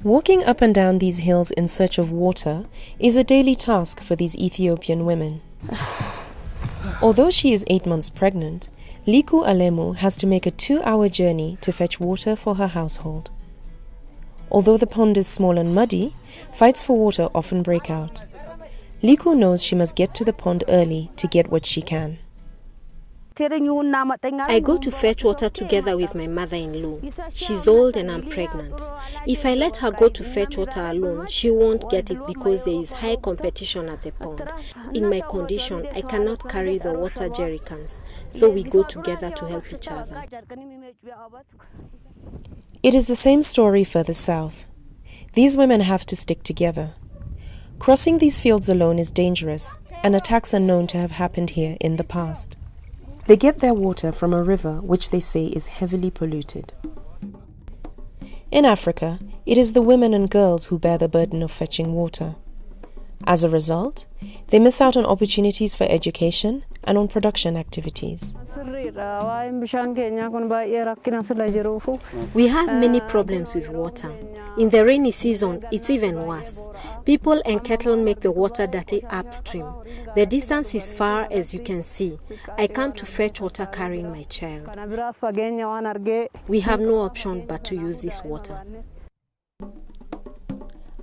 Walking up and down these hills in search of water is a daily task for these Ethiopian women. Although she is 8 months pregnant, Liku Alemu has to make a 2-hour journey to fetch water for her household. Although the pond is small and muddy, fights for water often break out. Liku knows she must get to the pond early to get what she can. I go to fetch water together with my mother-in-law. She's old and I'm pregnant. If I let her go to fetch water alone, she won't get it because there is high competition at the pond. In my condition, I cannot carry the water jerrycans, so we go together to help each other. It is the same story further south. These women have to stick together. Crossing these fields alone is dangerous, and attacks are known to have happened here in the past. They get their water from a river which they say is heavily polluted. In Africa, it is the women and girls who bear the burden of fetching water. As a result, they miss out on opportunities for education and on production activities. We have many problems with water. In the rainy season, it's even worse. People and cattle make the water dirty upstream. The distance is far, as you can see. I come to fetch water carrying my child. We have no option but to use this water.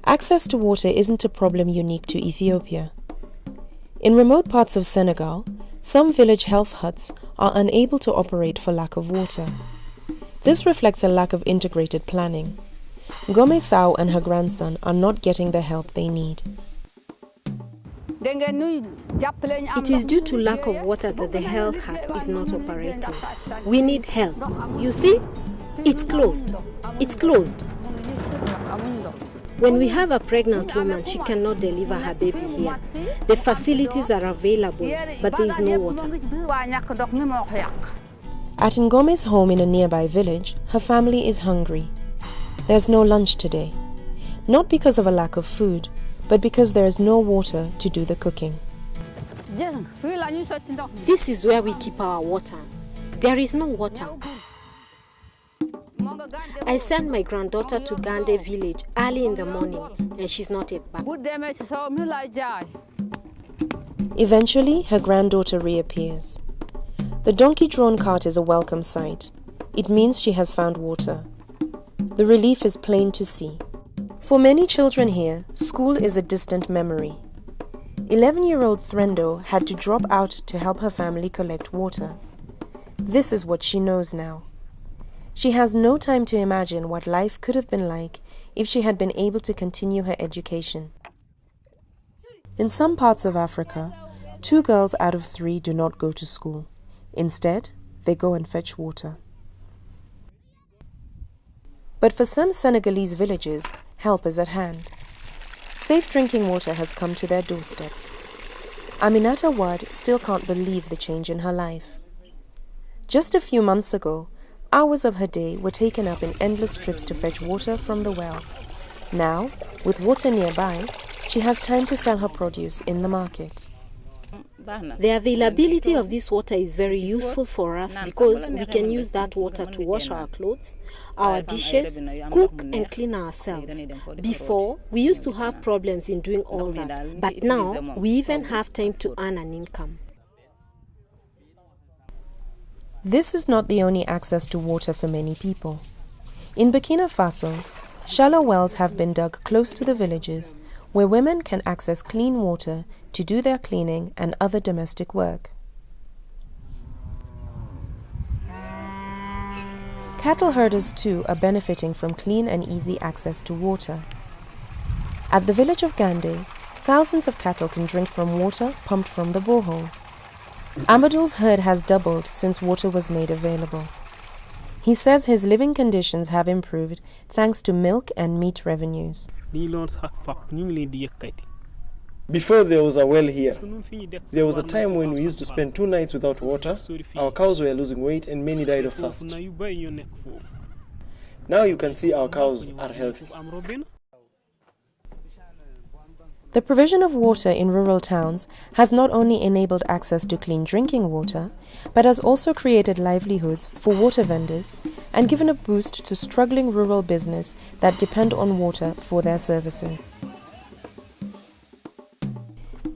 Access to water isn't a problem unique to Ethiopia. In remote parts of Senegal, some village health huts are unable to operate for lack of water. This reflects a lack of integrated planning. Ngome Sao and her grandson are not getting the help they need. It is due to lack of water that the health hut is not operating. We need help. You see? It's closed. It's closed. When we have a pregnant woman, she cannot deliver her baby here. The facilities are available, but there is no water. At Ngome's home in a nearby village, her family is hungry. There's no lunch today. Not because of a lack of food, but because there is no water to do the cooking. This is where we keep our water. There is no water. I sent my granddaughter to Gande village early in the morning and she's not yet back. Eventually, her granddaughter reappears. The donkey-drawn cart is a welcome sight. It means she has found water. The relief is plain to see. For many children here, school is a distant memory. 11-year-old Threndo had to drop out to help her family collect water. This is what she knows now. She has no time to imagine what life could have been like if she had been able to continue her education. In some parts of Africa, 2 girls out of 3 do not go to school. Instead, they go and fetch water. But for some Senegalese villages, help is at hand. Safe drinking water has come to their doorsteps. Aminata Wad still can't believe the change in her life. Just a few months ago, hours of her day were taken up in endless trips to fetch water from the well. Now, with water nearby, she has time to sell her produce in the market. The availability of this water is very useful for us because we can use that water to wash our clothes, our dishes, cook and clean ourselves. Before, we used to have problems in doing all that, but now we even have time to earn an income. This is not the only access to water for many people. In Burkina Faso, shallow wells have been dug close to the villages where women can access clean water to do their cleaning and other domestic work. Cattle herders too are benefiting from clean and easy access to water. At the village of Gande, thousands of cattle can drink from water pumped from the borehole. Amadou's herd has doubled since water was made available. He says his living conditions have improved thanks to milk and meat revenues. Before there was a well here, there was a time when we used to spend 2 nights without water. Our cows were losing weight and many died of thirst. Now you can see our cows are healthy. The provision of water in rural towns has not only enabled access to clean drinking water, but has also created livelihoods for water vendors and given a boost to struggling rural business that depend on water for their services.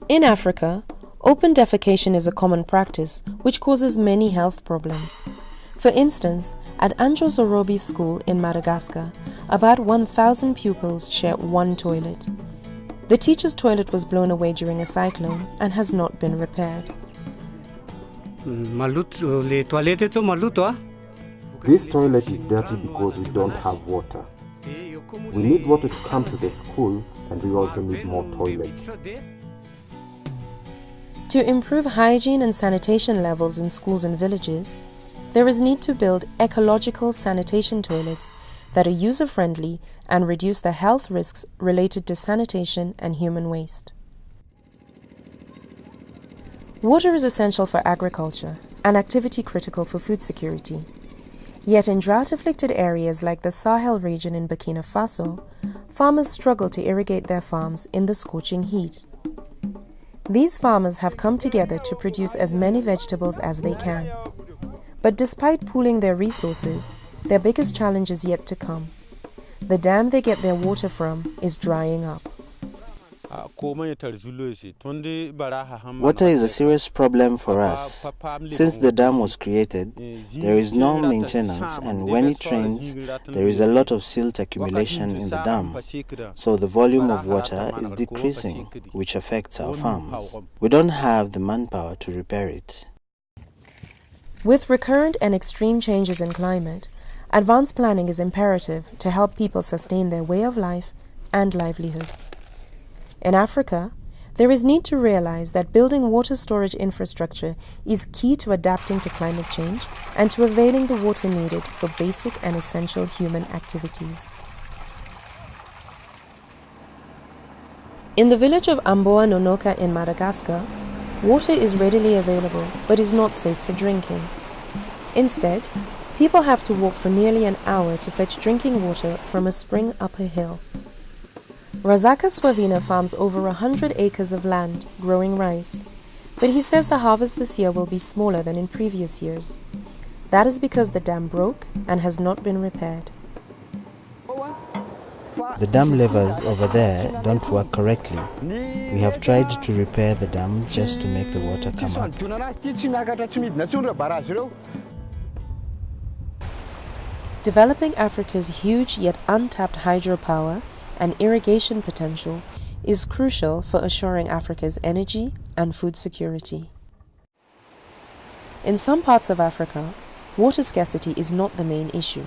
In Africa, open defecation is a common practice which causes many health problems. For instance, at Anjos Orobi School in Madagascar, about 1,000 pupils share one toilet. The teacher's toilet was blown away during a cyclone and has not been repaired. This toilet is dirty because we don't have water. We need water to come to the school, and we also need more toilets. To improve hygiene and sanitation levels in schools and villages, there is need to build ecological sanitation toilets that are user-friendly and reduce the health risks related to sanitation and human waste. Water is essential for agriculture, an activity critical for food security. Yet in drought-afflicted areas like the Sahel region in Burkina Faso, farmers struggle to irrigate their farms in the scorching heat. These farmers have come together to produce as many vegetables as they can. But despite pooling their resources, their biggest challenge is yet to come. The dam they get their water from is drying up. Water is a serious problem for us. Since the dam was created, there is no maintenance, and when it rains, there is a lot of silt accumulation in the dam. So the volume of water is decreasing, which affects our farms. We don't have the manpower to repair it. With recurrent and extreme changes in climate, advanced planning is imperative to help people sustain their way of life and livelihoods. In Africa, there is need to realize that building water storage infrastructure is key to adapting to climate change and to availing the water needed for basic and essential human activities. In the village of Amboa Nonoka in Madagascar, water is readily available but is not safe for drinking. Instead, people have to walk for nearly an hour to fetch drinking water from a spring up a hill. Razaka Swavina farms over 100 acres of land growing rice, but he says the harvest this year will be smaller than in previous years. That is because the dam broke and has not been repaired. The dam levers over there don't work correctly. We have tried to repair the dam just to make the water come up. Developing Africa's huge yet untapped hydropower and irrigation potential is crucial for assuring Africa's energy and food security. In some parts of Africa, water scarcity is not the main issue.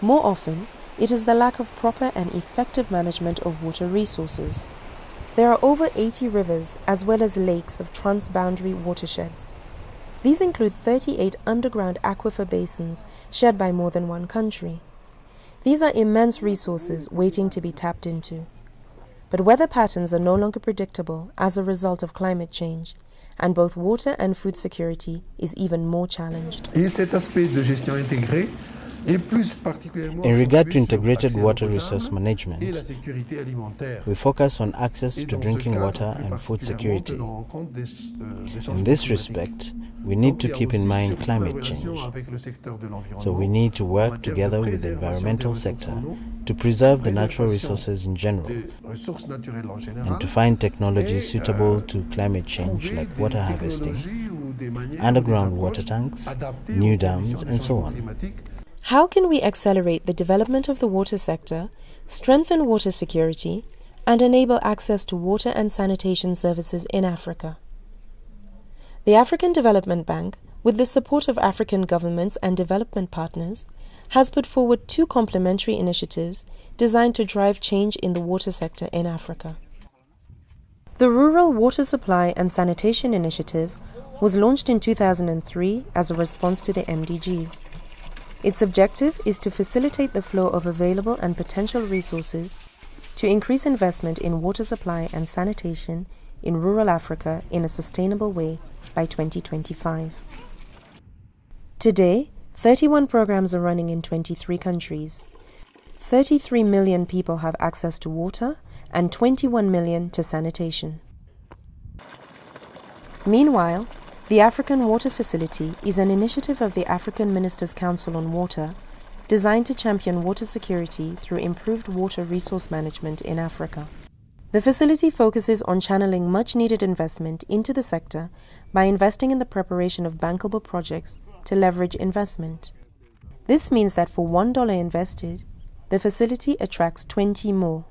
More often, it is the lack of proper and effective management of water resources. There are over 80 rivers as well as lakes of transboundary watersheds. These include 38 underground aquifer basins shared by more than one country. These are immense resources waiting to be tapped into. But weather patterns are no longer predictable as a result of climate change, and both water and food security is even more challenged. In regard to integrated water resource management, we focus on access to drinking water and food security. In this respect, we need to keep in mind climate change. So we need to work together with the environmental sector to preserve the natural resources in general and to find technologies suitable to climate change like water harvesting, underground water tanks, new dams, and so on. How can we accelerate the development of the water sector, strengthen water security, and enable access to water and sanitation services in Africa? The African Development Bank, with the support of African governments and development partners, has put forward 2 complementary initiatives designed to drive change in the water sector in Africa. The Rural Water Supply and Sanitation Initiative was launched in 2003 as a response to the MDGs. Its objective is to facilitate the flow of available and potential resources to increase investment in water supply and sanitation in rural Africa in a sustainable way by 2025. Today, 31 programs are running in 23 countries. 33 million people have access to water and 21 million to sanitation. Meanwhile, the African Water Facility is an initiative of the African Ministers' Council on Water designed to champion water security through improved water resource management in Africa. The facility focuses on channeling much-needed investment into the sector by investing in the preparation of bankable projects to leverage investment. This means that for $1 invested, the facility attracts 20 more.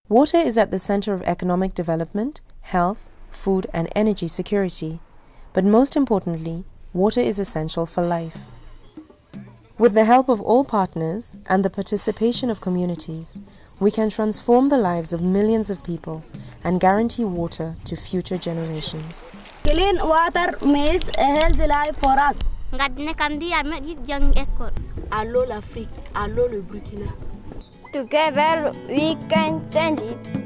Water is at the center of economic development, health, food, and energy security. But most importantly, water is essential for life. With the help of all partners and the participation of communities, we can transform the lives of millions of people and guarantee water to future generations. Clean water means a healthy life for us. Allô l'Afrique, allô le Burkina. Together we can change it.